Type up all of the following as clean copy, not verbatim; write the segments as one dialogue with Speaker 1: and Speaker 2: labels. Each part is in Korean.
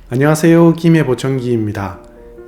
Speaker 1: 안녕하세요. 김해보청기입니다.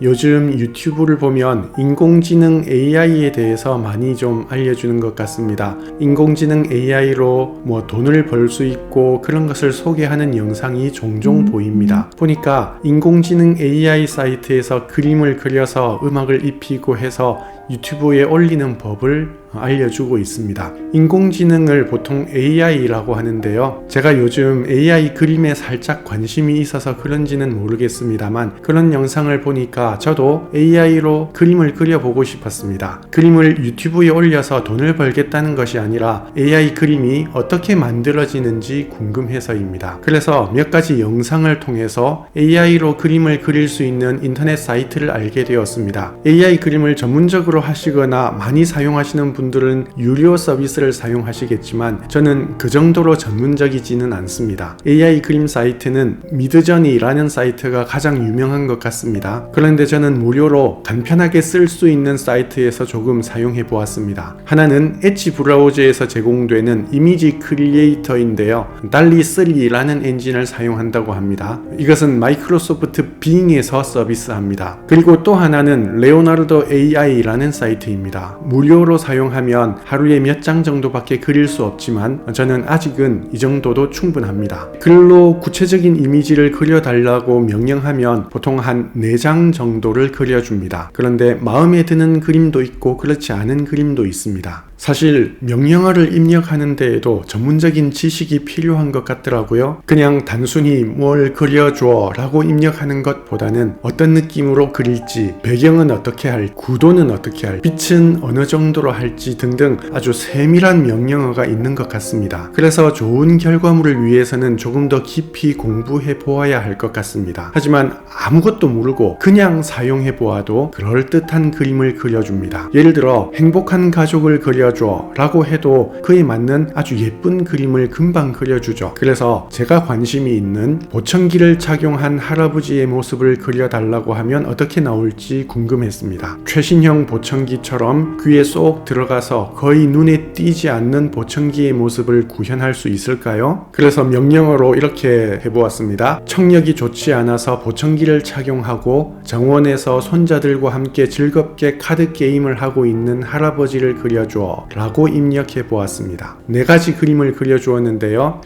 Speaker 1: 요즘 유튜브를 보면 인공지능 AI에 대해서 많이 좀 알려주는 것 같습니다. 인공지능 AI로 돈을 벌 수 있고 그런 것을 소개하는 영상이 종종 보입니다. 보니까 인공지능 AI 사이트에서 그림을 그려서 음악을 입히고 해서 유튜브에 올리는 법을 알려주고 있습니다. 인공지능을 보통 AI라고 하는데요. 제가 요즘 AI 그림에 살짝 관심이 있어서 그런지는 모르겠습니다만 그런 영상을 보니까 저도 AI로 그림을 그려보고 싶었습니다. 그림을 유튜브에 올려서 돈을 벌겠다는 것이 아니라 AI 그림이 어떻게 만들어지는지 궁금해서입니다. 그래서 몇 가지 영상을 통해서 AI로 그림을 그릴 수 있는 인터넷 사이트를 알게 되었습니다. AI 그림을 전문적으로 하시거나 많이 사용하시는 분들은 유료 서비스를 사용하시겠지만 저는 그 정도로 전문적이지는 않습니다. AI 그림 사이트는 미드저니라는 사이트가 가장 유명한 것 같습니다. 그런데 저는 무료로 간편하게 쓸 수 있는 사이트에서 조금 사용해 보았습니다. 하나는 엣지 브라우저에서 제공되는 이미지 크리에이터인데요. 달리3라는 엔진을 사용한다고 합니다. 이것은 마이크로소프트 빙에서 서비스합니다. 그리고 또 하나는 레오나르도 AI라는 사이트입니다. 무료로 사용하면 하루에 몇 장 정도밖에 그릴 수 없지만 저는 아직은 이 정도도 충분합니다. 글로 구체적인 이미지를 그려달라고 명령하면 보통 한 4장 정도를 그려줍니다. 그런데 마음에 드는 그림도 있고 그렇지 않은 그림도 있습니다. 사실 명령어를 입력하는 데에도 전문적인 지식이 필요한 것 같더라고요. 그냥 단순히 뭘 그려줘 라고 입력하는 것보다는 어떤 느낌으로 그릴지, 배경은 어떻게 할, 구도는 어떻게 할, 빛은 어느 정도로 할지 등등 아주 세밀한 명령어가 있는 것 같습니다. 그래서 좋은 결과물을 위해서는 조금 더 깊이 공부해 보아야 할 것 같습니다. 하지만 아무것도 모르고 그냥 사용해 보아도 그럴듯한 그림을 그려줍니다. 예를 들어 행복한 가족을 그려줘 라고 해도 그에 맞는 아주 예쁜 그림을 금방 그려주죠. 그래서 제가 관심이 있는 보청기를 착용한 할아버지의 모습을 그려달라고 하면 어떻게 나올지 궁금했습니다. 최신형 보청기처럼 귀에 쏙 들어가서 거의 눈에 띄지 않는 보청기의 모습을 구현할 수 있을까요? 그래서 명령어로 이렇게 해보았습니다. 청력이 좋지 않아서 보청기를 착용하고 정원에서 손자들과 함께 즐겁게 카드 게임을 하고 있는 할아버지를 그려줘 라고 입력해 보았습니다. 4가지 그림을 그려주었는데요.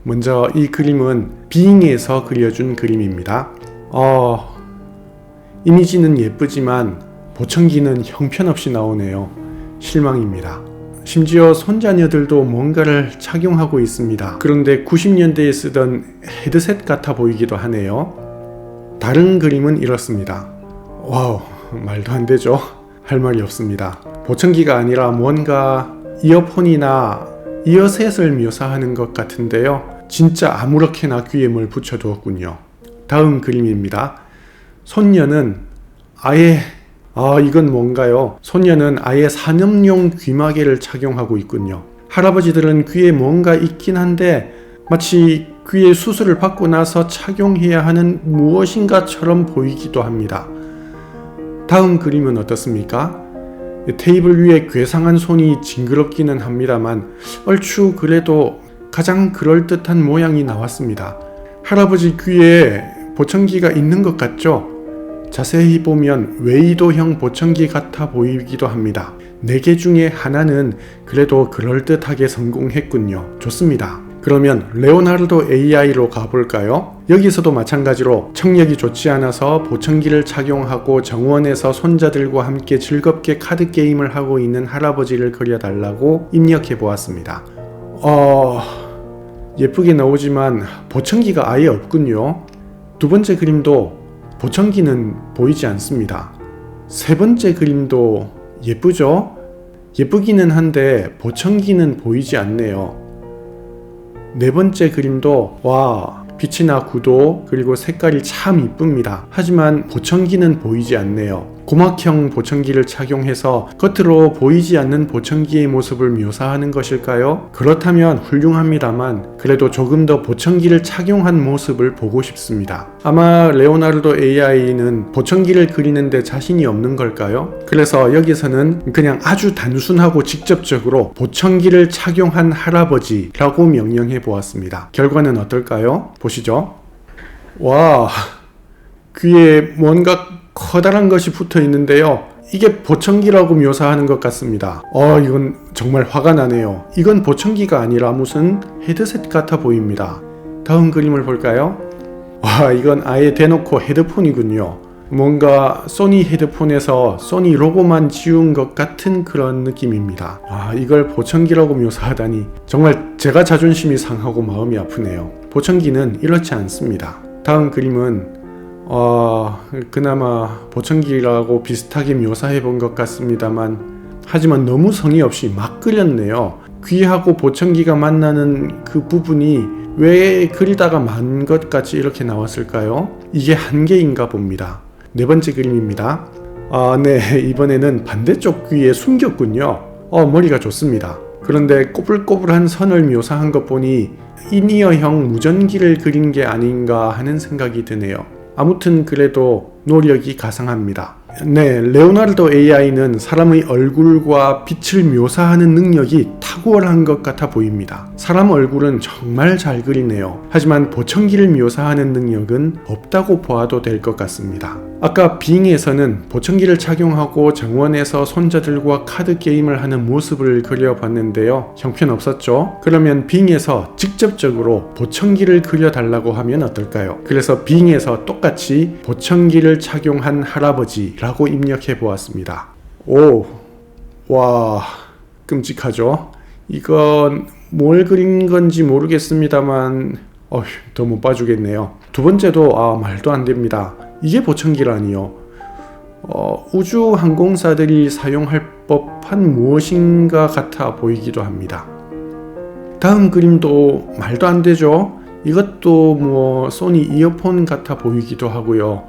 Speaker 1: 먼저 이 그림은 빙에서 그려준 그림입니다. 이미지는 예쁘지만 보청기는 형편없이 나오네요. 실망입니다. 심지어 손자녀들도 뭔가를 착용하고 있습니다. 그런데 90년대에 쓰던 헤드셋 같아 보이기도 하네요. 다른 그림은 이렇습니다. 와우, 말도 안 되죠? 할 말이 없습니다. 보청기가 아니라 뭔가 이어폰이나 이어셋을 묘사하는 것 같은데요. 진짜 아무렇게나 귀에 뭘 붙여두었군요. 다음 그림입니다. 손녀는 이건 뭔가요? 손녀는 아예 산업용 귀마개를 착용하고 있군요. 할아버지들은 귀에 뭔가 있긴 한데 마치 귀에 수술을 받고 나서 착용해야 하는 무엇인가처럼 보이기도 합니다. 다음 그림은 어떻습니까? 테이블 위에 괴상한 손이 징그럽기는 합니다만 얼추 그래도 가장 그럴듯한 모양이 나왔습니다. 할아버지 귀에 보청기가 있는 것 같죠? 자세히 보면 웨이도형 보청기 같아 보이기도 합니다. 4개 중에 하나는 그래도 그럴듯하게 성공했군요. 좋습니다. 그러면 레오나르도 AI로 가볼까요? 여기서도 마찬가지로 청력이 좋지 않아서 보청기를 착용하고 정원에서 손자들과 함께 즐겁게 카드 게임을 하고 있는 할아버지를 그려달라고 입력해 보았습니다. 예쁘게 나오지만 보청기가 아예 없군요. 2번째 그림도 보청기는 보이지 않습니다. 3번째 그림도 예쁘죠? 예쁘기는 한데 보청기는 보이지 않네요. 4번째 그림도 빛이나 구도 그리고 색깔이 참 이쁩니다. 하지만 보청기는 보이지 않네요. 고막형 보청기를 착용해서 겉으로 보이지 않는 보청기의 모습을 묘사하는 것일까요? 그렇다면 훌륭합니다만 그래도 조금 더 보청기를 착용한 모습을 보고 싶습니다. 아마 레오나르도 AI는 보청기를 그리는데 자신이 없는 걸까요? 그래서 여기서는 그냥 아주 단순하고 직접적으로 보청기를 착용한 할아버지라고 명령해 보았습니다. 결과는 어떨까요? 보시죠. 귀에 뭔가 커다란 것이 붙어 있는데요. 이게 보청기라고 묘사하는 것 같습니다. 이건 정말 화가 나네요. 이건 보청기가 아니라 무슨 헤드셋 같아 보입니다. 다음 그림을 볼까요? 와, 이건 아예 대놓고 헤드폰이군요. 뭔가 소니 헤드폰에서 소니 로고만 지운 것 같은 그런 느낌입니다. 이걸 보청기라고 묘사하다니 정말 제가 자존심이 상하고 마음이 아프네요. 보청기는 이렇지 않습니다. 다음 그림은 그나마 보청기라고 비슷하게 묘사해 본 것 같습니다만, 하지만 너무 성의 없이 막 그렸네요. 귀하고 보청기가 만나는 그 부분이 왜 그리다가 만 것 같이 이렇게 나왔을까요? 이게 한계인가 봅니다. 네 번째 그림입니다. 네, 이번에는 반대쪽 귀에 숨겼군요. 머리가 좋습니다. 그런데 꼬불꼬불한 선을 묘사한 것 보니 이니어형 무전기를 그린 게 아닌가 하는 생각이 드네요. 아무튼 그래도 노력이 가상합니다. 네, 레오나르도 AI는 사람의 얼굴과 빛을 묘사하는 능력이 탁월한 것 같아 보입니다. 사람 얼굴은 정말 잘 그리네요. 하지만 보청기를 묘사하는 능력은 없다고 보아도 될 것 같습니다. 아까 빙에서는 보청기를 착용하고 정원에서 손자들과 카드 게임을 하는 모습을 그려봤는데요. 형편없었죠? 그러면 빙에서 직접적으로 보청기를 그려달라고 하면 어떨까요? 그래서 빙에서 똑같이 보청기를 착용한 할아버지라고 입력해 보았습니다. 와, 끔찍하죠? 이건 뭘 그린 건지 모르겠습니다만 더 못 봐주겠네요. 두 번째도 말도 안 됩니다. 이게 보청기라니요. 우주 항공사들이 사용할 법한 무엇인가 같아 보이기도 합니다. 다음 그림도 말도 안 되죠. 이것도 소니 이어폰 같아 보이기도 하고요.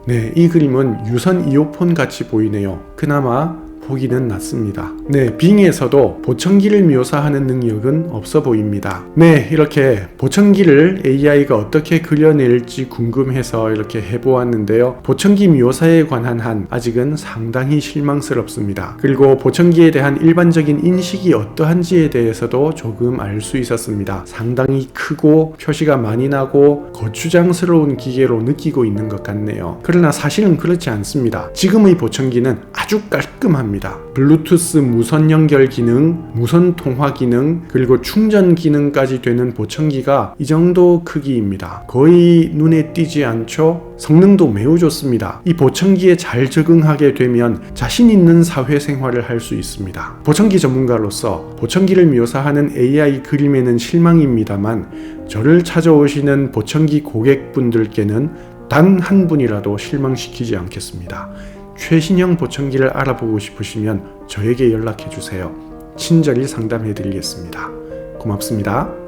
Speaker 1: 네, 이 그림은 유선 이어폰 같이 보이네요. 그나마 보기는 낫습니다. 네, 빙에서도 보청기를 묘사하는 능력은 없어 보입니다. 네, 이렇게 보청기를 AI가 어떻게 그려낼지 궁금해서 이렇게 해보았는데요. 보청기 묘사에 관한 한 아직은 상당히 실망스럽습니다. 그리고 보청기에 대한 일반적인 인식이 어떠한지에 대해서도 조금 알 수 있었습니다. 상당히 크고 표시가 많이 나고 거추장스러운 기계로 느끼고 있는 것 같네요. 그러나 사실은 그렇지 않습니다. 지금의 보청기는 아주 깔끔합니다. 블루투스 무선 연결 기능, 무선 통화 기능, 그리고 충전 기능까지 되는 보청기가 이 정도 크기입니다. 거의 눈에 띄지 않죠? 성능도 매우 좋습니다. 이 보청기에 잘 적응하게 되면 자신 있는 사회생활을 할 수 있습니다. 보청기 전문가로서 보청기를 묘사하는 AI 그림에는 실망입니다만, 저를 찾아오시는 보청기 고객분들께는 단 한 분이라도 실망시키지 않겠습니다. 최신형 보청기를 알아보고 싶으시면 저에게 연락해 주세요. 친절히 상담해 드리겠습니다. 고맙습니다.